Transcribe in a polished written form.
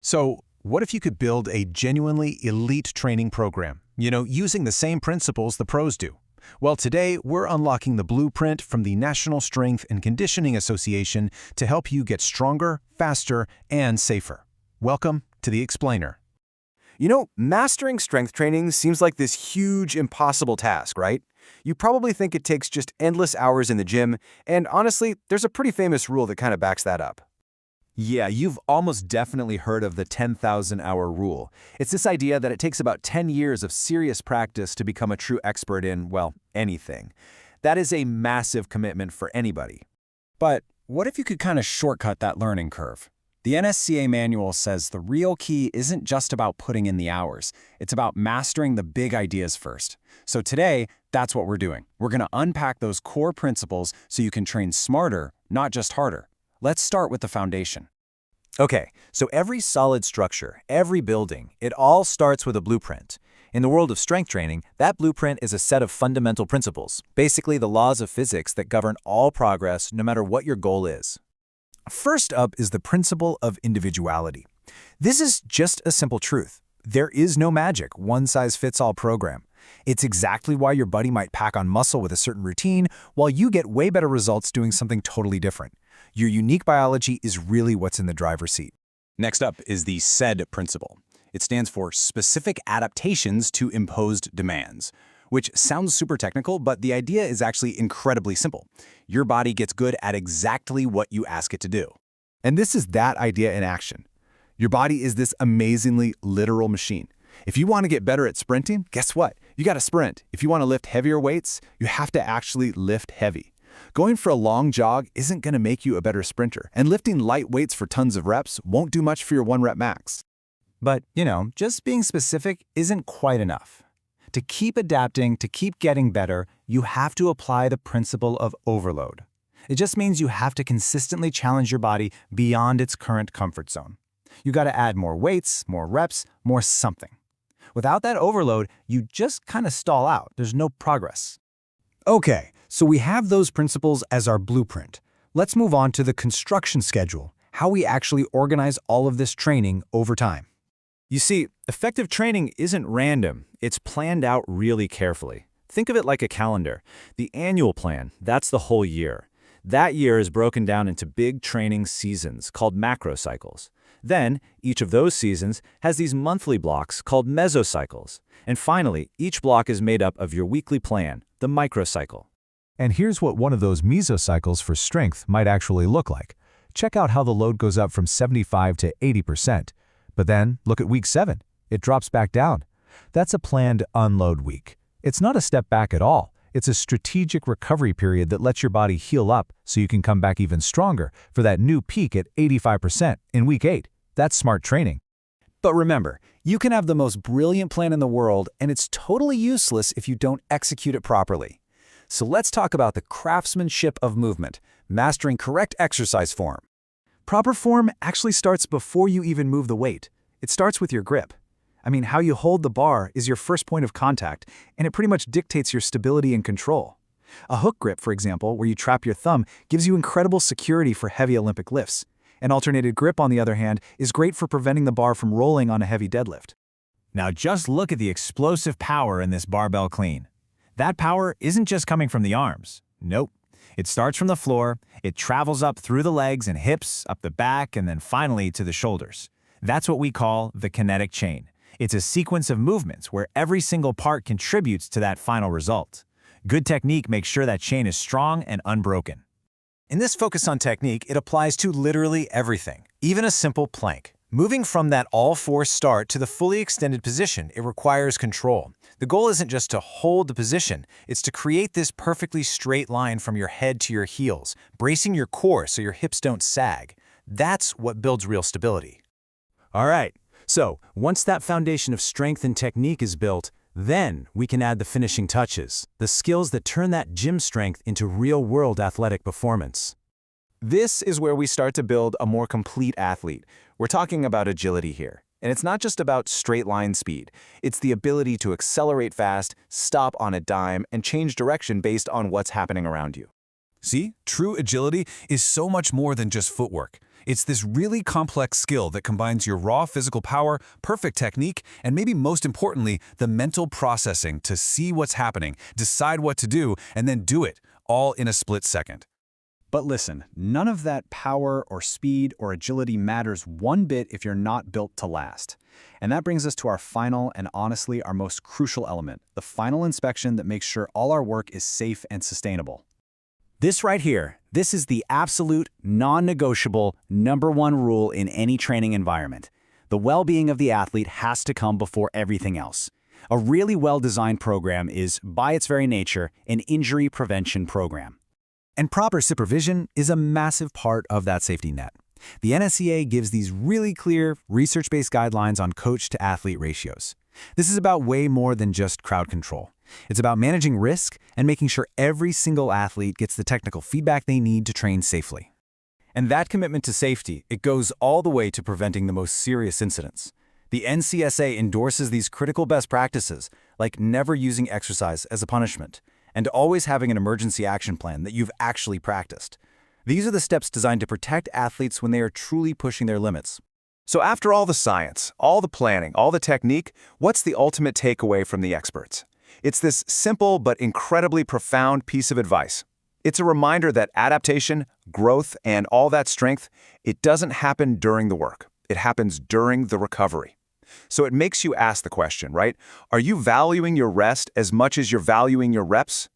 So, what if you could build a genuinely elite training program, using the same principles the pros do? Well, today we're unlocking the blueprint from the National Strength and Conditioning Association to help you get stronger, faster, and safer. Welcome to The Explainer. Mastering strength training seems like this huge, impossible task, right? You probably think it takes just endless hours in the gym, and honestly, there's a pretty famous rule that kind of backs that up. Yeah, you've almost definitely heard of the 10,000-hour rule. It's this idea that it takes about 10 years of serious practice to become a true expert in, well, anything. That is a massive commitment for anybody. But what if you could kind of shortcut that learning curve? The NSCA manual says the real key isn't just about putting in the hours. It's about mastering the big ideas first. So today, that's what we're doing. We're going to unpack those core principles so you can train smarter, not just harder. Let's start with the foundation. Okay, so every solid structure, every building, it all starts with a blueprint. In the world of strength training, that blueprint is a set of fundamental principles, basically the laws of physics that govern all progress no matter what your goal is. First up is the principle of individuality. This is just a simple truth. There is no magic, one-size-fits-all program. It's exactly why your buddy might pack on muscle with a certain routine, while you get way better results doing something totally different. Your unique biology is really what's in the driver's seat. Next up is the SAID principle. It stands for Specific Adaptations to Imposed Demands, which sounds super technical, but the idea is actually incredibly simple. Your body gets good at exactly what you ask it to do. And this is that idea in action. Your body is this amazingly literal machine. If you want to get better at sprinting, guess what? You got to sprint. If you want to lift heavier weights, you have to actually lift heavy. Going for a long jog isn't going to make you a better sprinter, and lifting light weights for tons of reps won't do much for your 1-rep max. But, just being specific isn't quite enough. To keep adapting, to keep getting better, you have to apply the principle of overload. It just means you have to consistently challenge your body beyond its current comfort zone. You got to add more weights, more reps, more something. Without that overload, you just kind of stall out. There's no progress. Okay, so we have those principles as our blueprint. Let's move on to the construction schedule, how we actually organize all of this training over time. You see, effective training isn't random. It's planned out really carefully. Think of it like a calendar. The annual plan, that's the whole year. That year is broken down into big training seasons called macrocycles. Then, each of those seasons has these monthly blocks called mesocycles. And finally, each block is made up of your weekly plan, the microcycle. And here's what one of those mesocycles for strength might actually look like. Check out how the load goes up from 75 to 80%. But then, look at week 7. It drops back down. That's a planned unload week. It's not a step back at all. It's a strategic recovery period that lets your body heal up so you can come back even stronger for that new peak at 85% in week 8. That's smart training. But remember, you can have the most brilliant plan in the world, and it's totally useless if you don't execute it properly. So let's talk about the craftsmanship of movement, mastering correct exercise form. Proper form actually starts before you even move the weight. It starts with your grip. How you hold the bar is your first point of contact, and it pretty much dictates your stability and control. A hook grip, for example, where you trap your thumb, gives you incredible security for heavy Olympic lifts. An alternated grip, on the other hand, is great for preventing the bar from rolling on a heavy deadlift. Now just look at the explosive power in this barbell clean. That power isn't just coming from the arms. Nope. It starts from the floor, it travels up through the legs and hips, up the back, and then finally to the shoulders. That's what we call the kinetic chain. It's a sequence of movements where every single part contributes to that final result. Good technique makes sure that chain is strong and unbroken. In this focus on technique, it applies to literally everything, even a simple plank. Moving from that all-four start to the fully extended position, it requires control. The goal isn't just to hold the position, it's to create this perfectly straight line from your head to your heels, bracing your core so your hips don't sag. That's what builds real stability. All right, so once that foundation of strength and technique is built, then we can add the finishing touches, the skills that turn that gym strength into real-world athletic performance. This is where we start to build a more complete athlete. We're talking about agility here. And it's not just about straight line speed. It's the ability to accelerate fast, stop on a dime, and change direction based on what's happening around you. See, true agility is so much more than just footwork. It's this really complex skill that combines your raw physical power, perfect technique, and maybe most importantly, the mental processing to see what's happening, decide what to do, and then do it, all in a split second. But listen, none of that power or speed or agility matters one bit if you're not built to last. And that brings us to our final and honestly our most crucial element, the final inspection that makes sure all our work is safe and sustainable. This right here, this is the absolute, non-negotiable, #1 rule in any training environment. The well-being of the athlete has to come before everything else. A really well-designed program is, by its very nature, an injury prevention program. And proper supervision is a massive part of that safety net. The NSCA gives these really clear, research-based guidelines on coach-to-athlete ratios. This is about way more than just crowd control. It's about managing risk and making sure every single athlete gets the technical feedback they need to train safely. And that commitment to safety, it goes all the way to preventing the most serious incidents. The NCSA endorses these critical best practices, like never using exercise as a punishment, and always having an emergency action plan that you've actually practiced. These are the steps designed to protect athletes when they are truly pushing their limits. So after all the science, all the planning, all the technique, what's the ultimate takeaway from the experts? It's this simple but incredibly profound piece of advice. It's a reminder that adaptation, growth, and all that strength, it doesn't happen during the work. It happens during the recovery. So it makes you ask the question, right? Are you valuing your rest as much as you're valuing your reps?